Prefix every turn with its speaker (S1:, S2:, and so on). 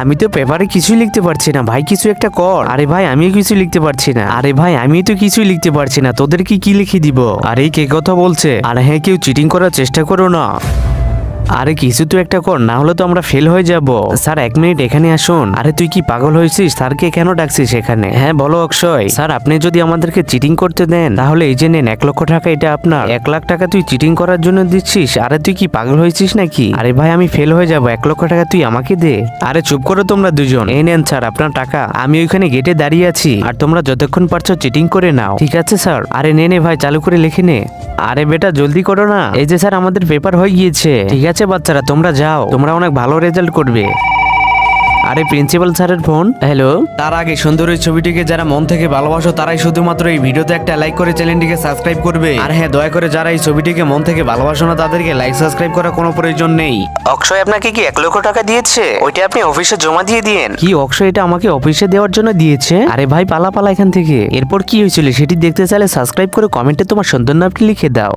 S1: আমি তো পেপারে কিছুই লিখতে পারছি না ভাই, কিছু একটা কর। আরে ভাই আমিও কিছু লিখতে পারছি না। আরে ভাই আমি তো কিছুই লিখতে পারছি না, তোদের কি লিখে দিব? আরে কে কথা বলছে? আরে হ্যাঁ, কেউ চিটিং করার চেষ্টা করো না। আরে কিছু তো একটা কর, না হলে তো আমরা ফেল হয়ে যাব। স্যার 1 মিনিট এখানে আসুন। আরে তুই কি পাগল হয়েছিস? স্যারকে কেন ডাকছিস এখানে? হ্যাঁ বলো অক্ষয়। স্যার আপনি যদি আমাদেরকে চিটিং করতে দেন তাহলে এই যে নেন 1 লক্ষ টাকা, এটা আপনার। 1 লাখ টাকা তুই চিটিং করার জন্য দিচ্ছিস? আরে তুই কি পাগল হয়েছিস নাকি? আরে ভাই আমি ফেল হয়ে যাব, 1 লক্ষ টাকা তুই আমাকে দে। আরে চুপ করো তোমরা দুজন। এই নেন স্যার আপনার টাকা। আমি ওইখানে গেটে দাঁড়িয়ে আছি, আর তোমরা যতক্ষণ পারছো চিটিং করে নাও। ঠিক আছে স্যার। আরে নে ভাই চালু করে লিখে নে। আরে বেটা জলদি করো না। এই যে স্যার আমাদের পেপার হয়ে গিয়েছে। ঠিক আছে বাচ্চারা তোমরা যাও, তোমরা অনেক ভালো রেজাল্ট করবে। আরে প্রিন্সিপাল স্যারের ফোন। হ্যালো। তার আগে সুন্দর এই ছবিটিকে যারা মন থেকে ভালোবাসো তারাই শুধুমাত্র এই ভিডিওতে একটা লাইক করে চ্যানেলটিকে সাবস্ক্রাইব করবে। আর হ্যাঁ দয়া করে যারা এই ছবিটিকে মন থেকে ভালোবাসো না তাদেরকে লাইক সাবস্ক্রাইব করার কোনো প্রয়োজন নেই। অক্ষয় আপনাকে কি 1 লক্ষ টাকা দিয়েছে? ওইটা আপনি অফিসে জমা দিয়ে দিয়েন। কি অক্ষয় এটা আমাকে অফিসে দেওয়ার জন্য দিয়েছে? আরে ভাই পালা এখান থেকে। এরপর কি হয়েছিল সেটি দেখতে চাইলে সাবস্ক্রাইব করে কমেন্টে তোমার সুন্দর নামটি লিখে দাও।